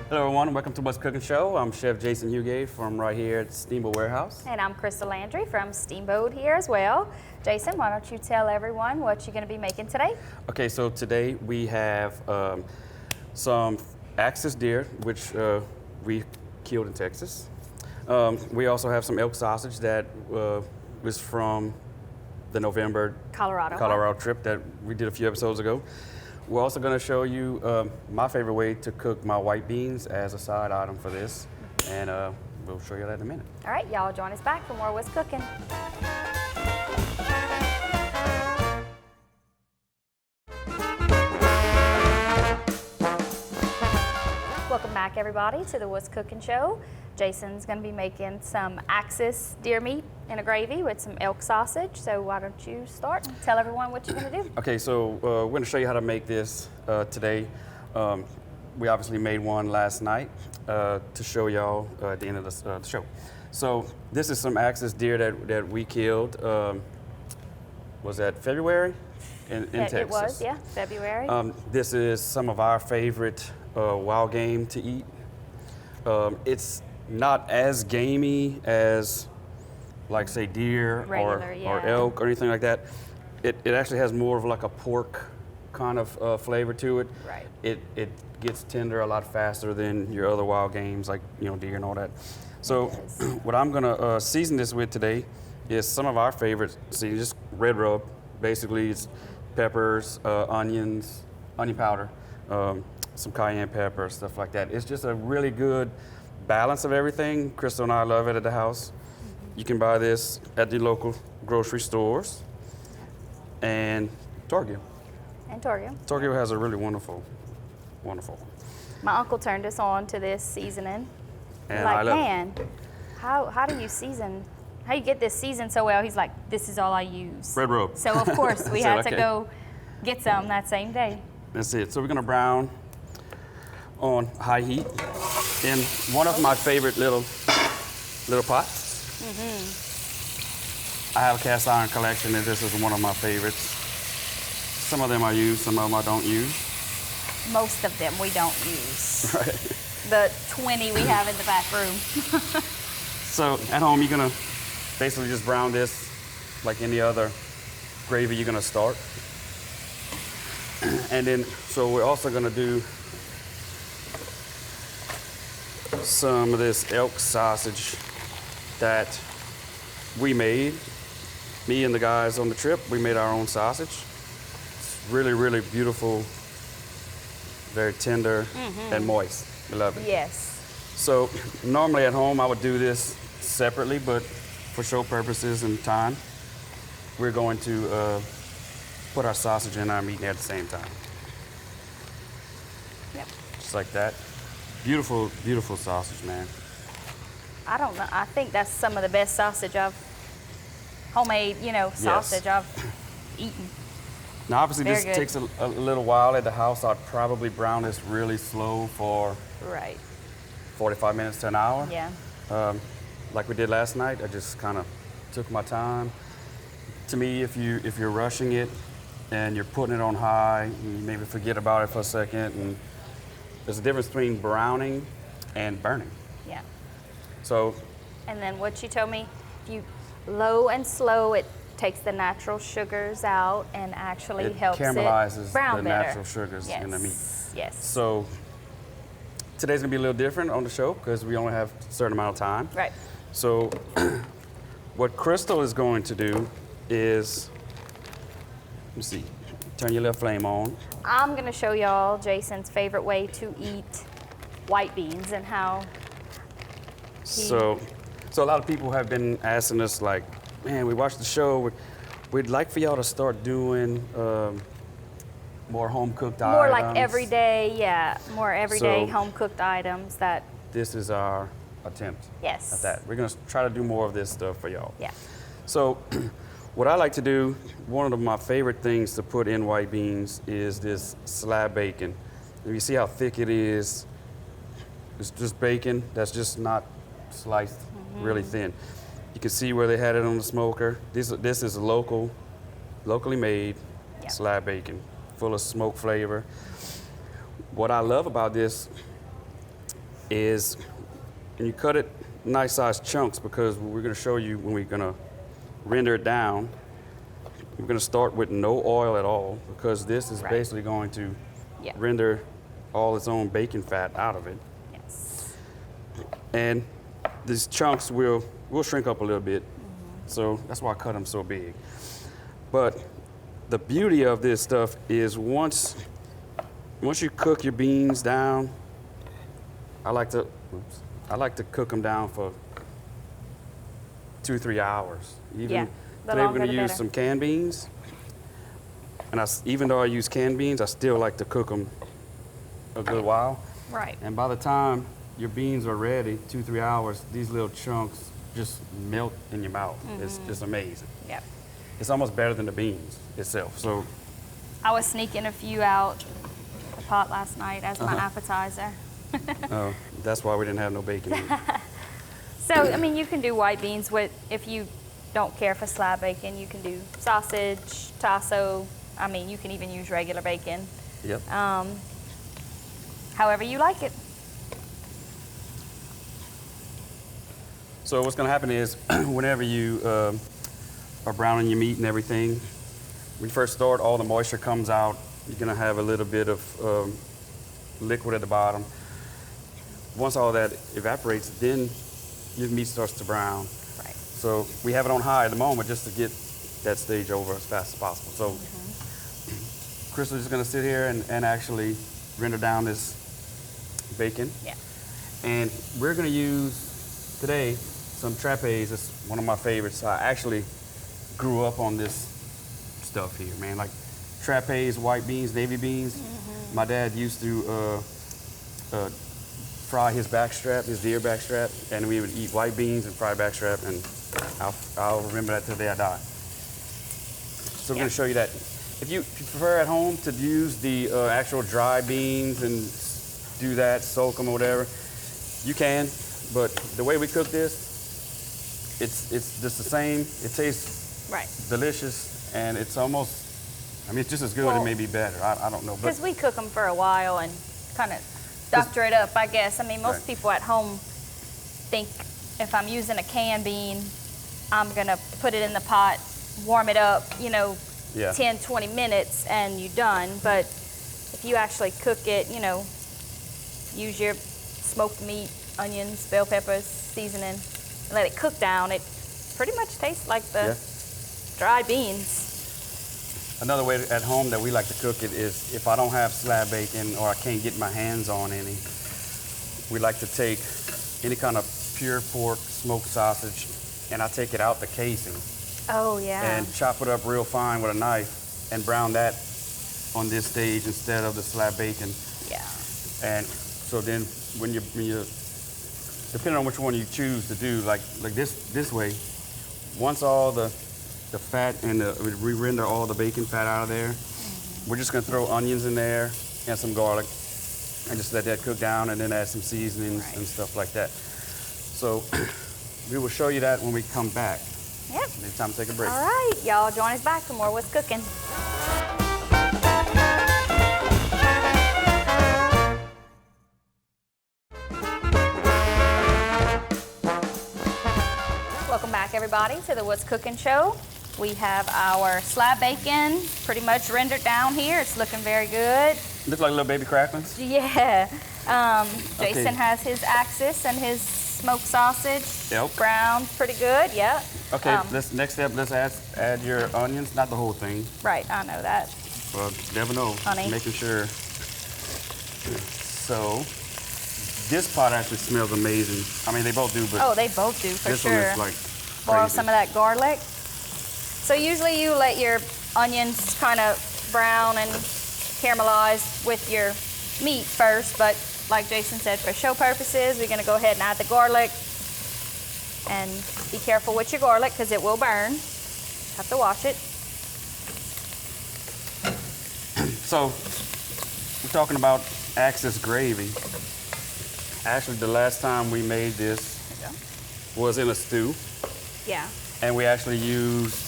Hello everyone, welcome to What's Cookin' Show. I'm Chef Jason Hugate from right here at Steamboat Warehouse. And I'm Crystal Landry from Steamboat here as well. Jason, why don't you tell everyone what you're going to be making today? Okay, so today we have some axis deer, which we killed in Texas. We also have some elk sausage that was from the November Colorado trip that we did a few episodes ago. We're also going to show you my favorite way to cook my white beans as a side item for this, and we'll show you that in a minute. All right, y'all join us back for more What's Cookin'. Welcome back, everybody, to the What's Cookin' Show. Jason's going to be making some axis deer meat in a gravy with some elk sausage. So why don't you start and tell everyone what you're going to do? Okay, so we're going to show you how to make this today. We obviously made one last night to show y'all at the end of the show. So this is some axis deer that we killed. Was that February in Texas? It was, yeah, February. This is some of our favorite wild game to eat. It's not as gamey as, like, say, deer or elk or anything like that. It actually has more of like a pork kind of flavor to it. Right. It gets tender a lot faster than your other wild games, like, you know, deer and all that. So what I'm gonna season this with today is some of our favorites. See, just red rub. Basically, it's peppers, onions, onion powder, some cayenne pepper, stuff like that. It's just a really good balance of everything. Crystal and I love it at the house. You can buy this at the local grocery stores and Target. And Target. Target has a really wonderful one. My uncle turned us on to this seasoning. And like, I love man, how do you season? How you get this seasoned so well? He's like, this is all I use. Red rub. So of course we had to go get some that same day. That's it. So we're gonna brown on high heat in one of my favorite little pots. I have a cast iron collection, and this is one of my favorites. Some of them I use, some of them I don't use. Most of them we don't use. Right. The 20 we have in the back room. So at home, you're gonna basically just brown this like any other gravy you're gonna start. And then, so we're also gonna do some of this elk sausage that we made. Me and the guys on the trip, we made our own sausage. It's really, really beautiful, very tender and moist. We love it. Yes. So normally at home I would do this separately, but for show purposes and time, we're going to put our sausage and our meat at the same time. Yep. Just like that. Beautiful, beautiful sausage, man. I don't know. I think that's some of the best sausage homemade, sausage I've eaten. Now obviously Very this good. takes a little while at the house. I'd probably brown this really slow for 45 minutes to an hour. Yeah. Like we did last night, I just kind of took my time. To me, if you're rushing it and you're putting it on high, you maybe forget about it for a second. And there's a difference between browning and burning. Yeah. So. And then what you told me, if you low and slow, it takes the natural sugars out and actually helps caramelizes it brown the better. natural sugars in the meat. Yes. So today's gonna be a little different on the show because we only have a certain amount of time. Right. So what Crystal is going to do is, let me see, turn your little flame on. I'm gonna show y'all Jason's favorite way to eat white beans and how So a lot of people have been asking us, like, man, we watched the show, we'd like for y'all to start doing more home-cooked items. More like everyday, more everyday So- home-cooked items that, This is our attempt yes. at that. We're gonna try to do more of this stuff for y'all. Yeah. So what I like to do, one of my favorite things to put in white beans is this slab bacon. You see how thick it is? It's just bacon that's just not sliced really thin. You can see where they had it on the smoker. This is locally made slab bacon, full of smoke flavor. What I love about this is, and you cut it nice sized chunks because we're going to show you when we're going to render it down. We're going to start with no oil at all because this is basically going to render all its own bacon fat out of it. Yes. And these chunks will shrink up a little bit. So that's why I cut them so big. But the beauty of this stuff is once you cook your beans down, I like to cook them down for 2-3 hours. Even today we're going to use some canned beans. And even though I use canned beans, I still like to cook them a good while. Right. And by the time your beans are ready, 2-3 hours, these little chunks just melt in your mouth. It's amazing. Yep. It's almost better than the beans itself. So I was sneaking a few out the pot last night as my appetizer. oh, that's why we didn't have no bacon. So, I mean, you can do white beans with, if you don't care for slab bacon, you can do sausage, tasso. I mean, you can even use regular bacon. Yep. However you like it. So what's going to happen is whenever you are browning your meat and everything, when you first start, all the moisture comes out. You're going to have a little bit of liquid at the bottom. Once all that evaporates, then your meat starts to brown. Right. So we have it on high at the moment just to get that stage over as fast as possible. So Crystal is going to sit here and actually render down this bacon. Yeah. And we're going to use today some trapeze. It's one of my favorites. I actually grew up on this stuff here, man. Like trapeze, white beans, navy beans. My dad used to fry his backstrap, his deer backstrap, and we would eat white beans and fry backstrap, and I'll remember that till the day I die. So we're going to show you that. If you prefer at home to use the actual dry beans and do that, soak them or whatever, you can. But the way we cook this, it's just the same. It tastes delicious, and it's almost, I mean, it's just as good and maybe better. I don't know. Because we cook them for a while and kind of doctor it up, I guess. I mean, most people at home think if I'm using a canned bean, I'm going to put it in the pot, warm it up, 10, 20 minutes, and you're done. But if you actually cook it, use your smoked meat, onions, bell peppers, seasoning, and let it cook down, it pretty much tastes like the dried beans. Another way at home that we like to cook it is if I don't have slab bacon or I can't get my hands on any, we like to take any kind of pure pork smoked sausage and I take it out the casing. Oh, yeah. And chop it up real fine with a knife and brown that on this stage instead of the slab bacon. Yeah. And so then when you depending on which one you choose to do, like this way, once all the fat and we render all the bacon fat out of there, we're just gonna throw onions in there and some garlic and just let that cook down and then add some seasonings and stuff like that. So we will show you that when we come back. Yep. It's time to take a break. All right, y'all join us back for more What's Cooking. Welcome back, everybody, to the What's Cooking show. We have our slab bacon pretty much rendered down here. It's looking very good. Looks like little baby cracklings. Yeah. Jason has his axis and his smoked sausage. Yep. Browned pretty good. Yeah. Okay. Next step. Let's add your onions. Not the whole thing. Right. I know that. Well, never know. Honey. Making sure. So this pot actually smells amazing. I mean, they both do, but they both do for this sure. one is like Borrow crazy. some of that garlic. So usually you let your onions kind of brown and caramelize with your meat first, but like Jason said, for show purposes, we're going to go ahead and add the garlic. And be careful with your garlic because it will burn. Have to wash it. So we're talking about Axis gravy. Actually, the last time we made this was in a stew. Yeah. And we actually used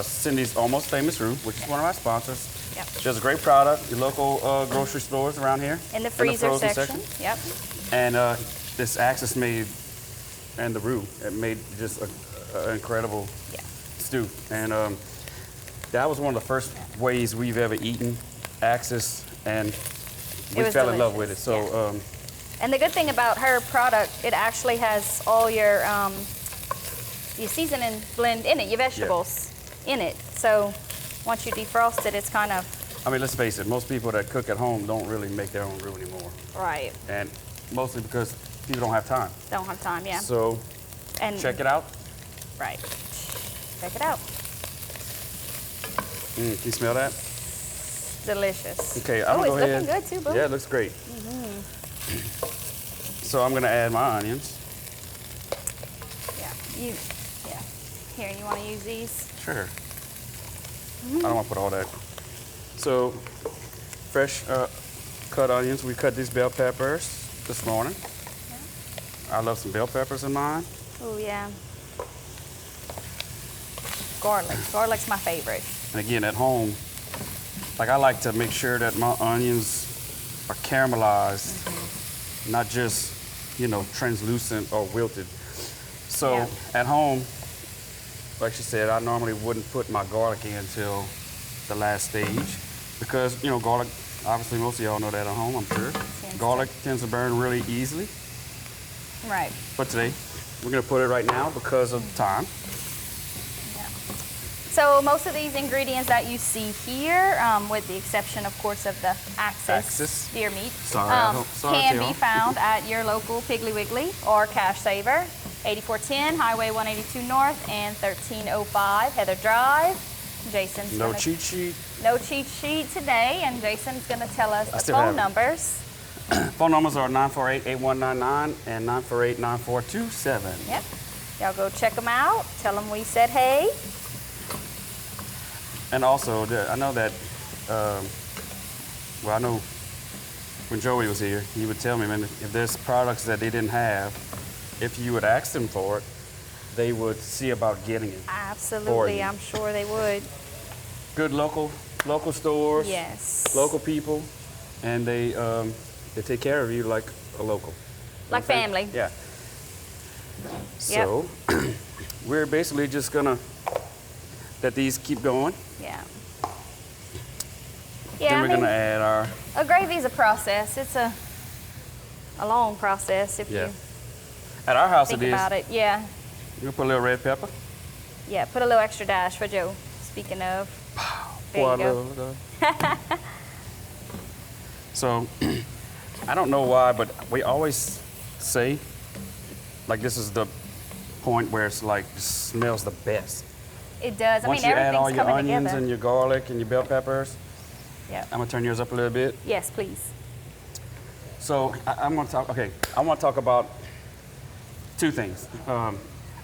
Cindy's Almost Famous Roux, which is one of our sponsors. Yep. She has a great product. Your local grocery stores around here. In the freezer frozen section. Yep. And this axis made, and the roux, it made just an incredible stew. And that was one of the first ways we've ever eaten axis, and we fell in love with it. So. And the good thing about her product, it actually has all your seasoning blend in it, your vegetables in it. So once you defrost it, it's kind of... I mean, let's face it, most people that cook at home don't really make their own roux anymore. Right. And mostly because people don't have time. Don't have time, yeah. So check it out. Right. Check it out. Can you smell that? Delicious. Okay, I'm gonna go ahead. It's looking good too, boo. Yeah, it looks great. So I'm gonna add my onions. Yeah, Here, you wanna use these? Sure. I don't wanna put all that. So, fresh cut onions. We cut these bell peppers this morning. Yeah. I love some bell peppers in mine. Oh yeah. Garlic. Garlic's my favorite. And again, at home, like I like to make sure that my onions are caramelized, not just, you know, translucent or wilted. So at home, like she said, I normally wouldn't put my garlic in until the last stage because, you know, garlic, obviously most of y'all know that at home, I'm sure. Garlic tends to burn really easily. Right. But today, we're gonna put it right now because of time. So most of these ingredients that you see here, with the exception, of course, of the axis deer meat, can be found at your local Piggly Wiggly or Cash Saver, 8410 Highway 182 North and 1305 Heather Drive. Jason's no cheat sheet. No cheat sheet today, and Jason's going to tell us the phone numbers. Phone numbers are 948-8199 and 948-9427. Yep. Y'all go check them out. Tell them we said hey. And also, I know that, well, I know when Joey was here, he would tell me, man, if there's products that they didn't have, if you would ask them for it, they would see about getting it. Absolutely, I'm sure they would. Good local stores. Yes. Local people, and they take care of you like a local. Like family. Yeah. So, we're basically just gonna let these keep going. Yeah. Then we're gonna add our... A gravy's a process. It's a long process if you At our house think it is. about it. Yeah. You're gonna put a little red pepper. Yeah, put a little extra dash for Joe. Speaking of. There you go. So, I don't know why, but we always say, like this is the point where it's like, it smells the best. It does. Once I mean, you add all everything's your coming onions together. and your garlic and your bell peppers, yeah. I'm gonna turn yours up a little bit. Yes, please. So I'm gonna talk. Okay, I want to talk about two things. I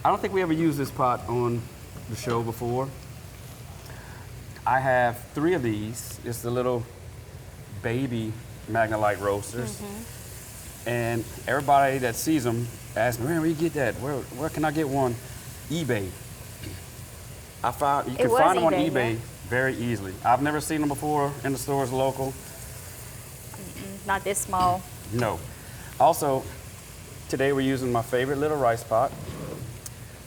don't think we ever used this pot on the show before. I have 3 of these. It's the little baby Magnolite roasters, and everybody that sees them asks me, "Man, where you get that? Where can I get one?" eBay. You can find them on eBay very easily. I've never seen them before in the stores local. Not this small. No. Also, today we're using my favorite little rice pot,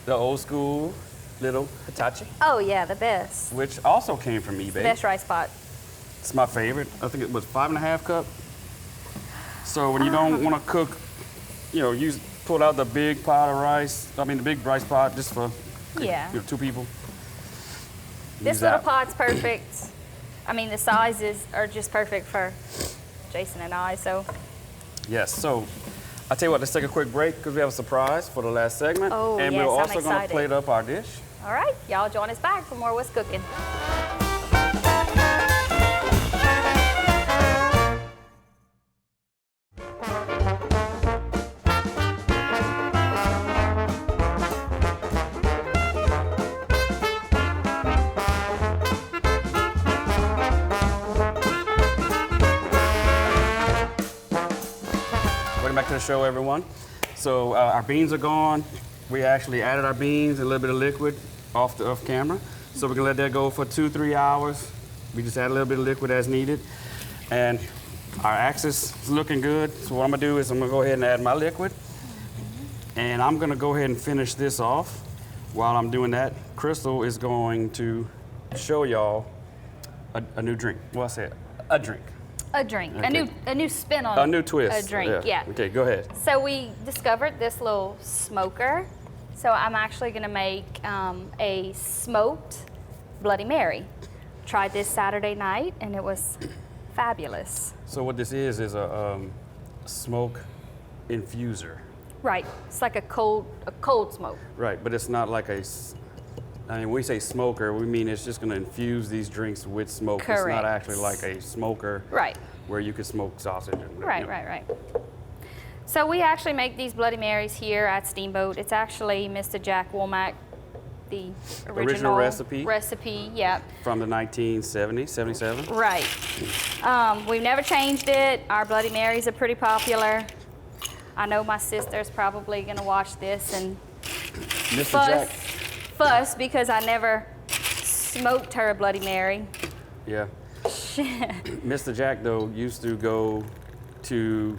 the old school little Hitachi. Oh yeah, the best. Which also came from eBay. Best rice pot. It's my favorite. I think it was 5.5 cup. So when you don't want to cook, you know, pull out the big pot of rice. I mean the big rice pot just for 2 people. This little pot's perfect. I mean, the sizes are just perfect for Jason and I, so. Yes, so I'll tell you what, let's take a quick break because we have a surprise for the last segment. Oh, and yes, we're I'm also going to plate up our dish. All right, y'all join us back for more What's Cooking. Back to the show, everyone. So our beans are gone. We actually added our beans and a little bit of liquid off camera. So we can let that go for 2-3 hours. We just add a little bit of liquid as needed. And Our axis is looking good. So what I'm gonna do is I'm gonna go ahead and add my liquid. And I'm gonna go ahead and finish this off. While I'm doing that, Crystal is going to show y'all a new drink. Well, I said a drink. A drink, Okay. a new spin on A new twist. a drink, yeah. Okay, go ahead. So we discovered this little smoker. So I'm actually gonna make a smoked Bloody Mary. Tried this Saturday night and it was fabulous. So what this is a smoke infuser. Right, it's like a cold smoke. Right, but it's not like I mean, when we say smoker, we mean it's just going to infuse these drinks with smoke. It's not Correct. actually like a smoker Right. where you could smoke sausage. And, Right, right. So we actually make these Bloody Marys here at Steamboat. It's actually Mr. Jack Womack, the original recipe? Yeah. From the 1970s, 77? Right. We've never changed it. Our Bloody Marys are pretty popular. I know my sister's probably gonna watch this and Mr. Jack. fuss because I never smoked her Bloody Mary. Yeah. Mr. Jack, though, used to go to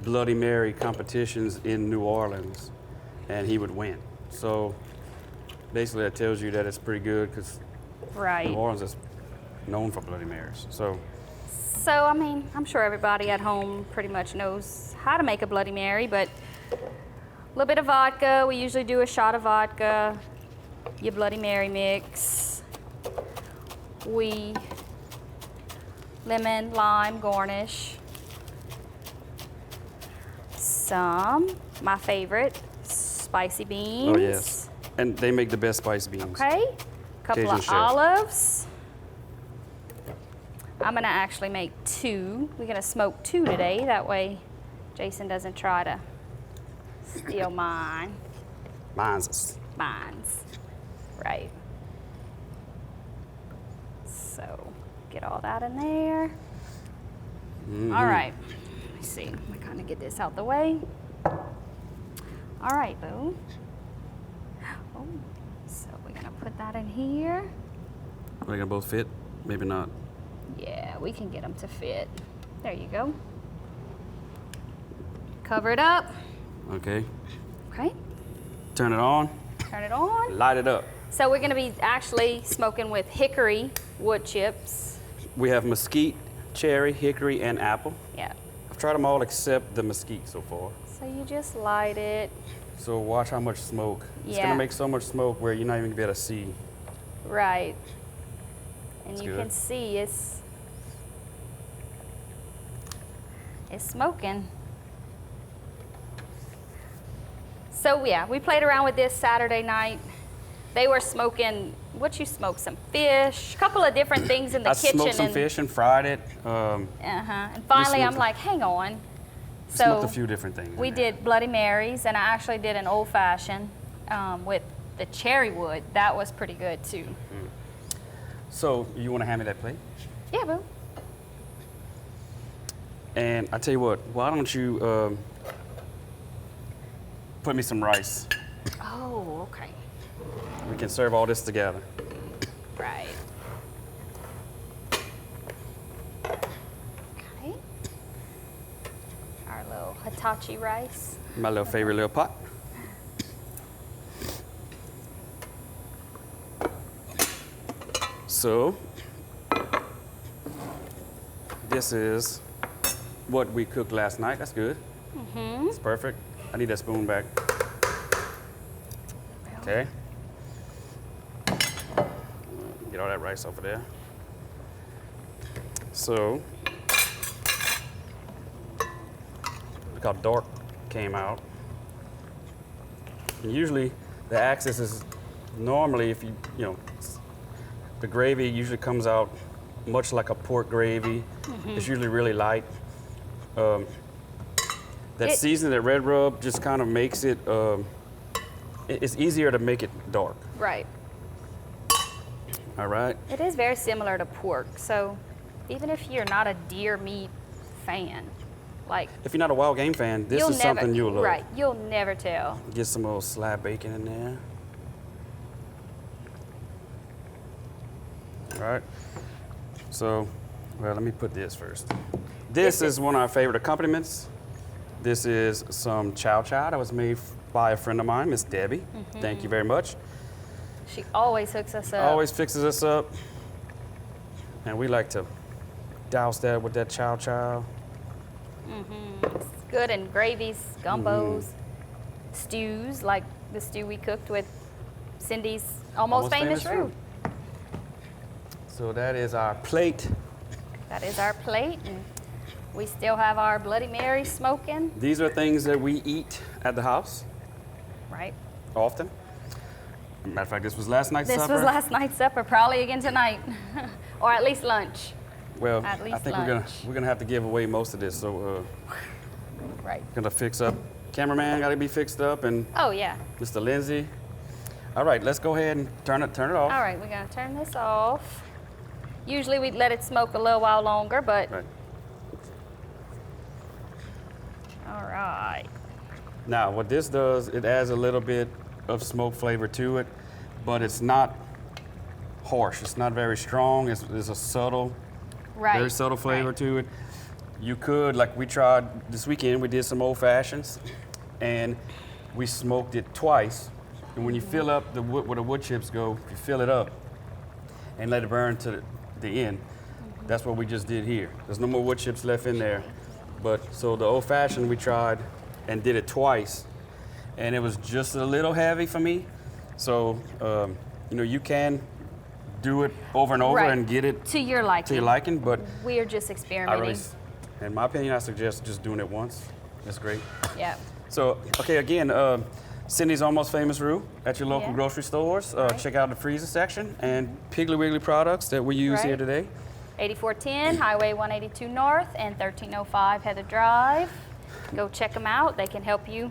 Bloody Mary competitions in New Orleans, and he would win. So basically that tells you that it's pretty good because Right. New Orleans is known for Bloody Marys. So I mean, I'm sure everybody at home pretty much knows how to make a Bloody Mary, but a little bit of vodka. We usually do a shot of vodka, your Bloody Mary mix. Lemon, lime garnish. My favorite, spicy beans. oh yes, and they make the best spiced beans. Okay, couple Cajun of chef. olives. I'm gonna actually make 2. We're gonna smoke 2 today. That way Jason doesn't try to steal mine. Mine's. Right. So get all that in there. All right, let me see. I'm gonna kind of get this out the way. All right, boo. Oh, so we're gonna put that in here. Are they gonna both fit? Maybe not. Yeah, we can get them to fit. There you go. Cover it up. Okay. Okay, Turn it on. turn it on. Light it up. So we're gonna be actually smoking with hickory wood chips. We have mesquite, cherry, hickory, and apple. Yeah, I've tried them all except the mesquite so far. so you just light it. So watch how much smoke. It's Yeah. gonna make so much smoke where you're not even gonna be able to see. Right. And That's you good. can see it's smoking. So yeah, we played around with this Saturday night. They were smoking, what you smoke? Some fish, a couple of different things in the I kitchen. smoked some and, fish and fried it. And finally I'm smoked- like, hang on. Smoked So a few different things. we in there. did Bloody Marys, and I actually did an old fashioned with the cherry wood. That was pretty good too. So you want to hand me that plate? Yeah, boo. And I tell you what, why don't you put me some rice? Oh, okay. We can serve all this together. Right. Okay. Our little Hitachi rice. My little favorite little pot. So, this is what we cooked last night. That's good. Mm-hmm. It's perfect. I need that spoon back. Okay. Get all that rice over there. So, look how dark came out. And usually, the axis is normally, if you know, the gravy usually comes out much like a pork gravy. It's usually really light. That seasoning, that red rub, just kind of makes it, it's easier to make it dark. Right. All right. It is very similar to pork. So even if you're not a deer meat fan, like If you're not a wild game fan, this you'll is never, something you'll love. right, you'll never tell. Get some little slab bacon in there. All right. So, well, let me put this first. This is one of our favorite accompaniments. This is some chow chow that was made by a friend of mine, Miss Debbie. Thank you very much. She always hooks us up. Always fixes us up. And we like to douse that with that chow chow. It's good in gravies, gumbos, stews, like the stew we cooked with Cindy's almost famous roux. So that is our plate. That is our plate. And we still have our Bloody Mary smoking. These are things that we eat at the house Right. often. Matter of fact, this was last night's supper. This was last night's supper, probably again tonight. Or at least lunch. Well, at I least think lunch. we're gonna have to give away most of this. So Right. gonna fix up. Cameraman got to be fixed up, and Oh, yeah. Mr. Lindsay. All right, let's go ahead and turn it off. All right, we're going to turn this off. Usually we'd let it smoke a little while longer, but Right. all right. Now, what this does, it adds a little bit of smoke flavor to it, but it's not harsh. It's not very strong. It's a subtle, Right. very subtle flavor right. to it. You could, like we tried this weekend, we did some old fashions, and we smoked it twice. And when you fill up the wood, where the wood chips go, if you fill it up and let it burn to the end, that's what we just did here. There's no more wood chips left in there. But so the old fashioned we tried and did it twice, and it was just a little heavy for me. So you know, you can do it over and over Right. and get it To your liking. to your liking, but We're just I experimenting. really, in my opinion, I suggest just doing it once. That's great. Yeah. So, okay, again, Cindy's Almost Famous Roux at your local Yeah. grocery stores. Right. Check out the freezer section and Piggly Wiggly products that we use here Right. today. 8410 Highway 182 North and 1305 Heather Drive. Go check them out. They can help you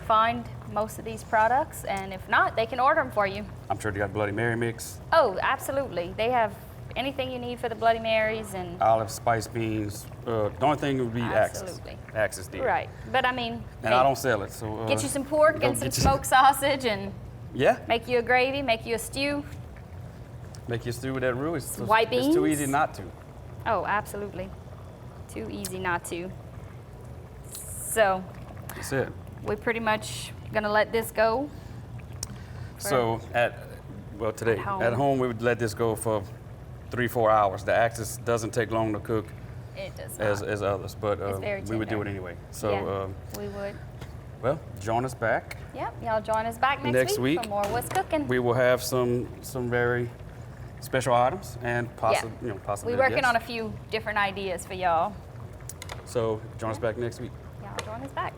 find most of these products, and if not, they can order them for you. I'm sure they got Bloody Mary mix, Oh, absolutely. They have anything you need for the Bloody Marys and olive, spice beans. The only thing would be Axis. Absolutely. Axis deal. right. But I mean, And hey, I don't sell it, so. get you some pork go and some get you- smoked sausage and Yeah, make you a gravy, make you a stew. make you stew with that roux. It's White It's too beans. easy not to. Oh, absolutely. Too easy not to. So That's it. we're pretty much gonna let this go. So today, home. at home we would let this go for 3-4 hours. The Axis doesn't take long to cook It does as not. others, but It's very we would do it tender. anyway. So, Yeah, we would. well, join us back. Yep, y'all join us back next, Next week. for more What's Cooking. We will have some very special items and possibly We're working on a few different ideas for y'all. So join us back next week. Y'all join us back.